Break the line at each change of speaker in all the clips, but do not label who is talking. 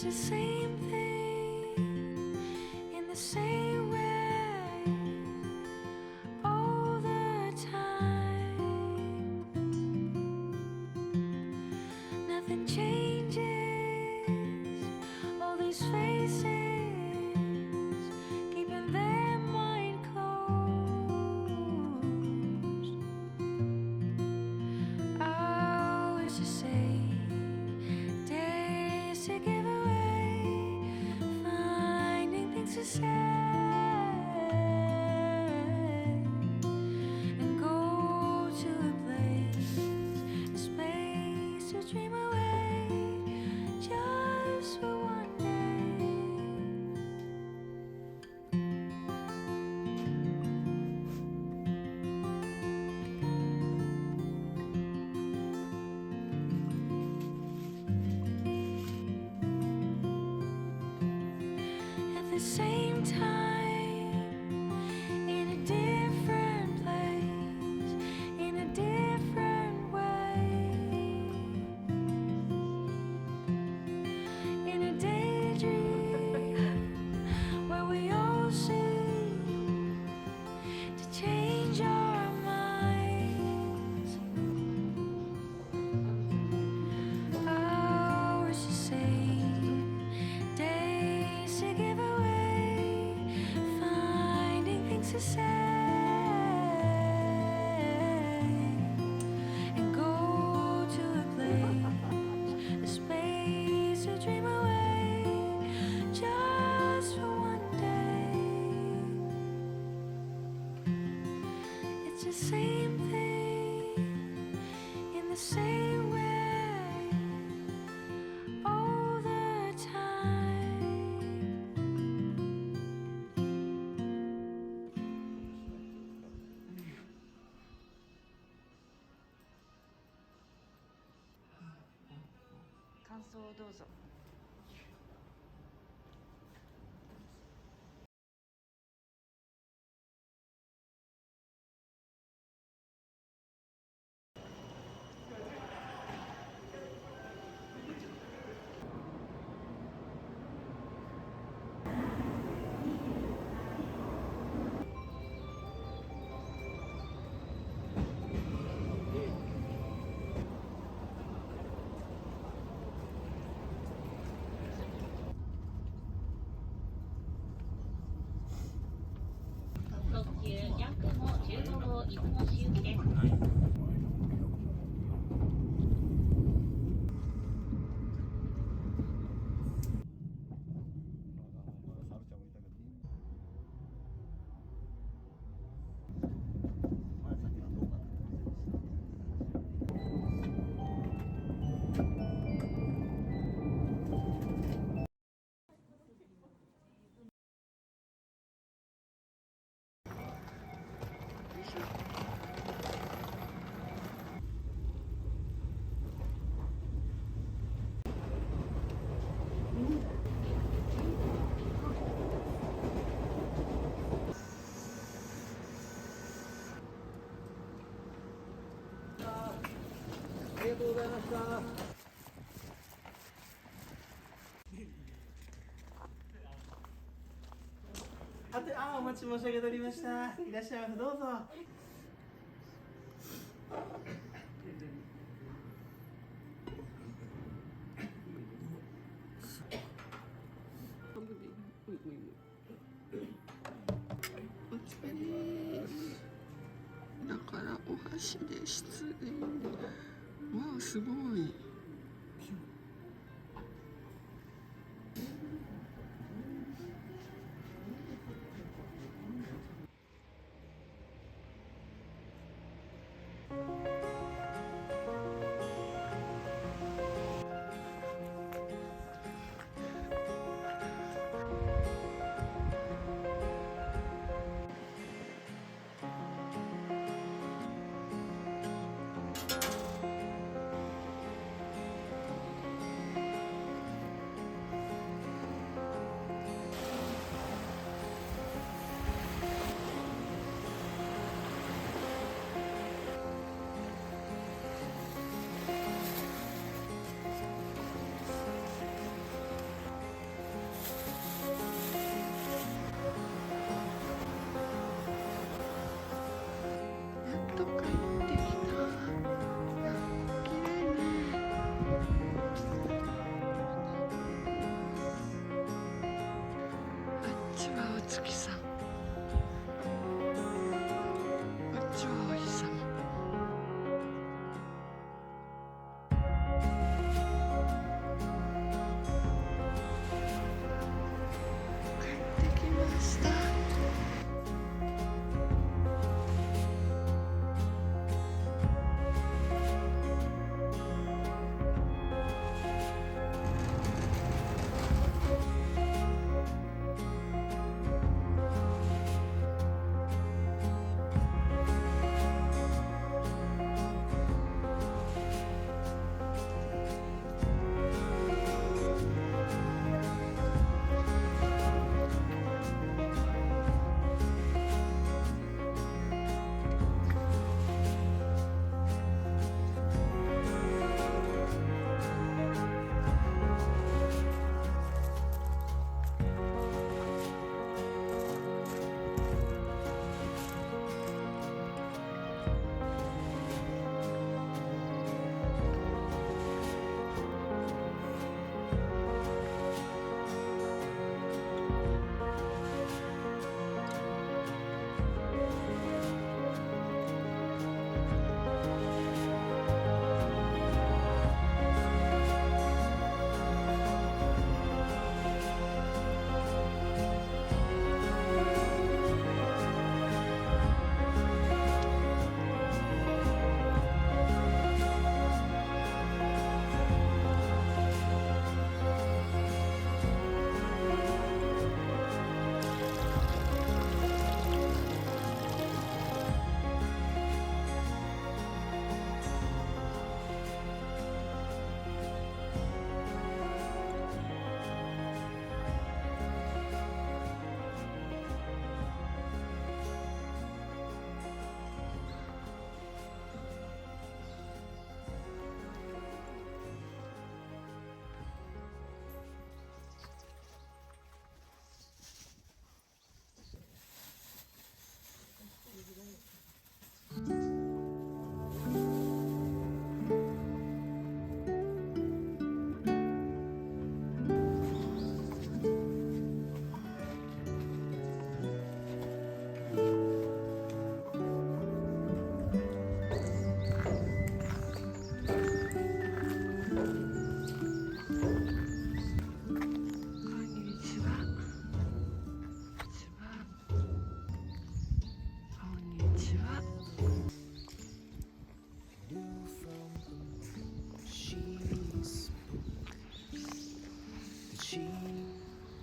It's the same thing in the same way all the time. Nothing changes, all these faces keeping their mind closed. Hours to say, days to give away, finding things to say, and go to a place, a space to dream away, just for one day. At the same time, in a different place, in a different way, in a daydream where we all seem to change our minds. Hours to save, days to give away, finding things to say, and go to a place, a space to dream away, just for one day. It's the same thing in the same way all the time.
がとうございました。お待ち申し上げておりました。いらっしゃいませ、どうぞ。
お疲れ。だからお箸で失礼。わあ、すごい。どっか行ってきた。綺麗ね。あっちはお月さん。こっちはお日様。帰ってきました。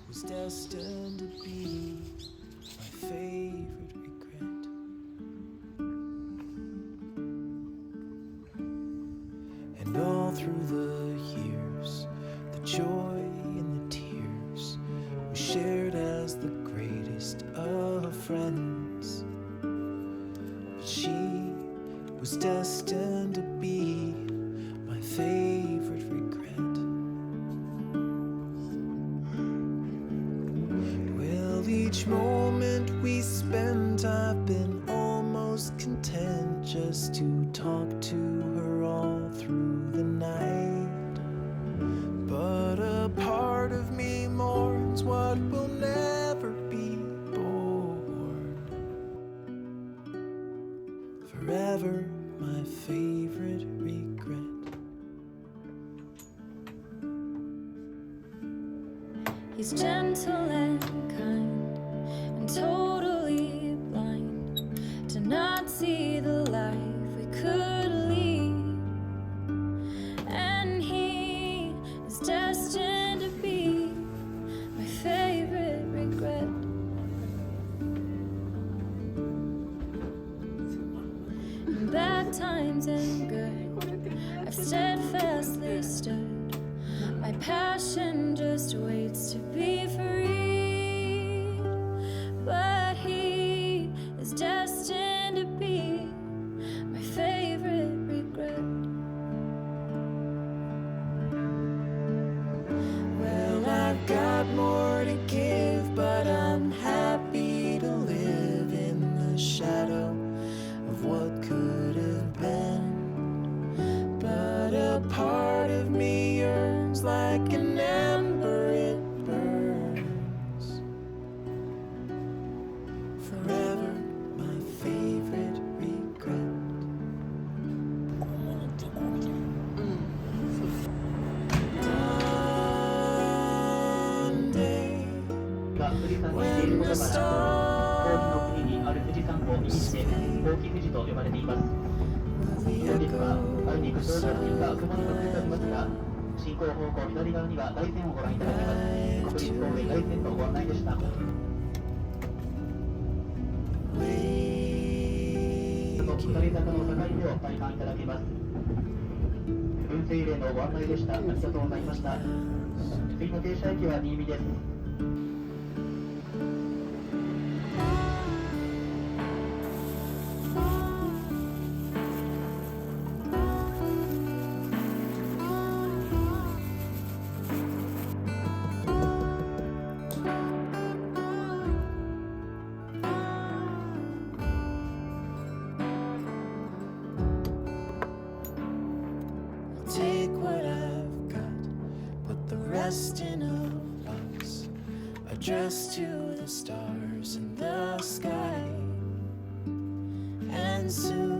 Was destined to be my favorite regret. And all through the years, the joy and the tears were shared as the greatest of friends. But she was destined to be favorite regret. Well, each moment we spent, I've been almost content just to talk to her all through the night. But a part of me mourns what will never be born. Forever my favorite regret.
He's gentle and kind and totally blind to not see the life we could lead. And he is destined to be my favorite regret. In bad times and good, I've steadfastly stood. My passion just waits to be free. But he is destined to be my favorite regret.
Well, I've got more to give, but I'm happy to live in the shadow of what could have been. But a part of me yearns like an ember, it burns. Forever my favorite regret. One day
が富士山に似てい
when
ること
the
から高
stars
貴の国にある富士山を意味して高貴富士と呼ばれています。
will
本日は
echo
あいにく頂上付近が雲に隠れておりますが、進行方向左側には大山をご覧いただけます。国立公園大山のご案内でした。 下り坂の境目を体感いただけます。運勢例のご案内でした。ありがとうございました。次の停車駅は新見です。
Take what I've got, put the rest in a box, addressed to the stars in the sky, and soon